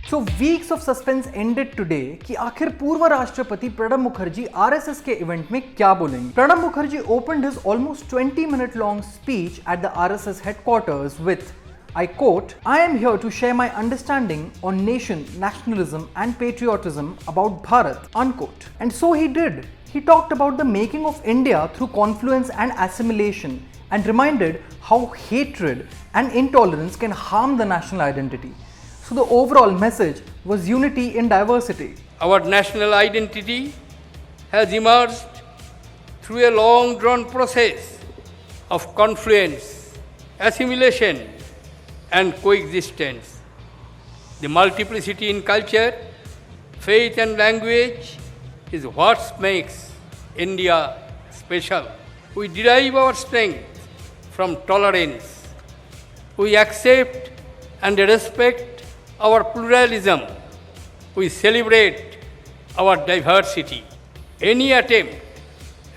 So weeks of suspense ended today कि आखिर पूर्व राष्ट्रपति प्रणब मुखर्जी RSS के इवेंट में क्या बोलेंगे. Pranab Mukherjee opened his almost 20-minute long speech at the RSS headquarters with, I quote, "I am here to share my understanding on nation, nationalism and patriotism about Bharat," unquote. And so he did. He talked about the making of India through confluence and assimilation and reminded how hatred and intolerance can harm the national identity. So the overall message was unity in diversity. Our national identity has emerged through a long drawn process of confluence, assimilation and coexistence. The multiplicity in culture, faith and language is what makes India special. We derive our strength from tolerance. We accept and respect our pluralism. We celebrate our diversity. Any attempt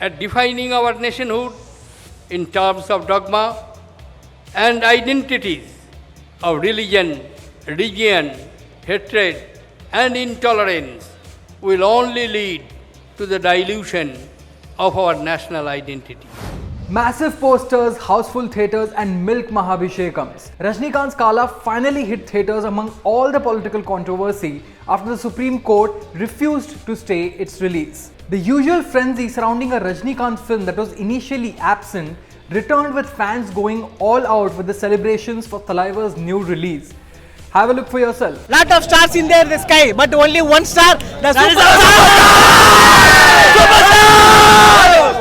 at defining our nationhood in terms of dogma and identities of religion, region, hatred and intolerance will only lead to the dilution of our national identity. Massive posters, houseful theatres and milk Mahabhishekams. Rajinikanth's Kaala finally hit theatres among all the political controversy after the Supreme Court refused to stay its release. The usual frenzy surrounding a Rajinikanth film that was initially absent returned with fans going all out with the celebrations for Thalaivar's new release. Have a look for yourself. Lot of stars in there, the sky, but only one star, the superstar!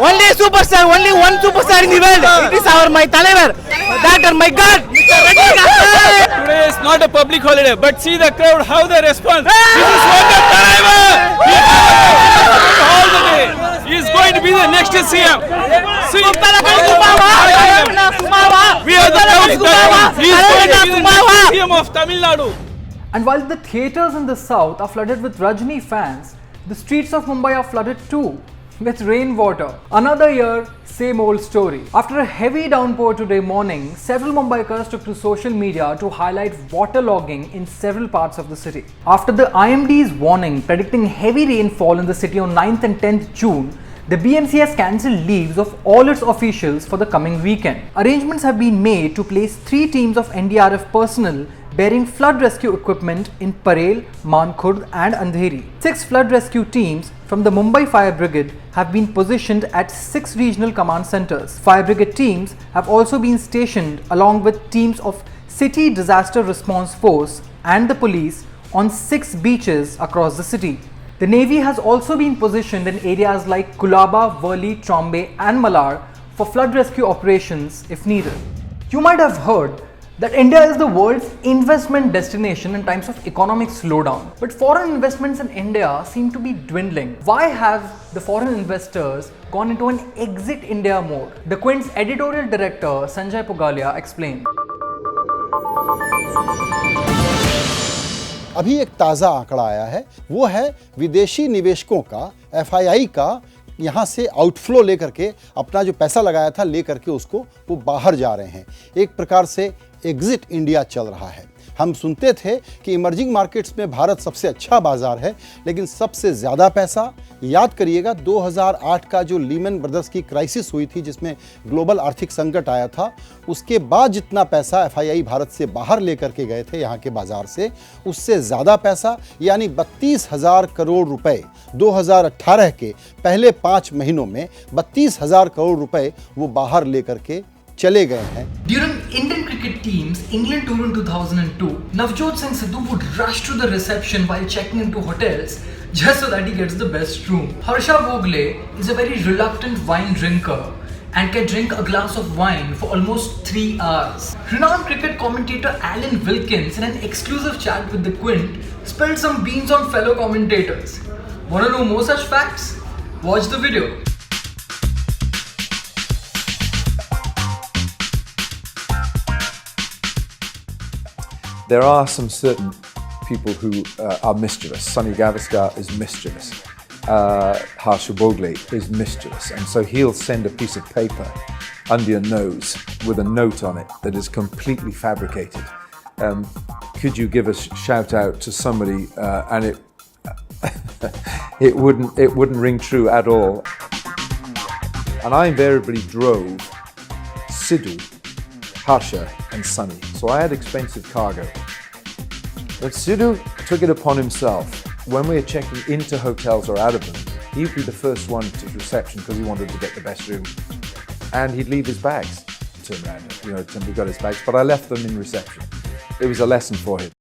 Only superstar, only one superstar in the world. It is my Thalaivar. That my God, Mr. Rajinikanth. Today is not a public holiday, but see the crowd, how they respond. This is what the Thalaivar. All the day. He is going to be the next CM. See, we are the proud He is going to be the next CM of Tamil Nadu. And while the theatres in the south are flooded with Rajini fans, the streets of Mumbai are flooded too with rainwater. Another year, same old story. After a heavy downpour today morning, several Mumbaikars took to social media to highlight waterlogging in several parts of the city. After the IMD's warning predicting heavy rainfall in the city on 9th and 10th June, the BMC has cancelled leaves of all its officials for the coming weekend. Arrangements have been made to place 3 teams of NDRF personnel bearing flood rescue equipment in Parel, Mankhurd and Andheri. 6 flood rescue teams from the Mumbai Fire Brigade have been positioned at 6 regional command centres. Fire Brigade teams have also been stationed along with teams of City Disaster Response Force and the police on 6 beaches across the city. The Navy has also been positioned in areas like Kulaba, Worli, Trombay and Malar for flood rescue operations if needed. You might have heard that India is the world's investment destination in times of economic slowdown. But foreign investments in India seem to be dwindling. Why have the foreign investors gone into an exit India mode? The Quint's editorial director Sanjay Pugalia explained. अभी एक ताज़ा आंकड़ा आया है, वो है विदेशी निवेशकों का, FII का यहाँ से आउटफ्लो लेकर के अपना जो पैसा लगाया था लेकर के उसको वो बाहर जा रहे हैं. एक प्रकार से एग्जिट इंडिया चल रहा है. हम सुनते थे कि इमर्जिंग मार्केट्स में भारत सबसे अच्छा बाजार है, लेकिन सबसे ज़्यादा पैसा, याद करिएगा 2008 का जो लीमन ब्रदर्स की क्राइसिस हुई थी जिसमें ग्लोबल आर्थिक संकट आया था, उसके बाद जितना पैसा FII भारत से बाहर लेकर के गए थे यहाँ के बाजार से, उससे ज़्यादा पैसा यानी 32,000 करोड़ रुपए 2018 के पहले 5 महीनों में 32,000 करोड़ रुपए वो बाहर लेकर के चले गए हैं. During Indian cricket team's England tour in 2002, Navjot Singh Sidhu would rush to the reception while checking into hotels just so that he gets the best room. Harsha Bhogle is a very reluctant wine drinker and can drink a glass of wine for almost 3 hours. Renowned cricket commentator Alan Wilkins, in an exclusive chat with the Quint, spilled some beans on fellow commentators. Want to know more such facts? Watch the video. There are some certain people who are mischievous. Sunny Gavaskar is mischievous. Harsha Bhogle is mischievous. And so he'll send a piece of paper under your nose with a note on it that is completely fabricated. could you give a shout out to somebody, and it wouldn't ring true at all. And I invariably drove Sidhu, Harsha and Sunny. So I had expensive cargo. But Sidhu took it upon himself, when we were checking into hotels or out of them, he'd be the first one to reception because he wanted to get the best room. And he'd leave his bags. Turn around, we got his bags, but I left them in reception. It was a lesson for him.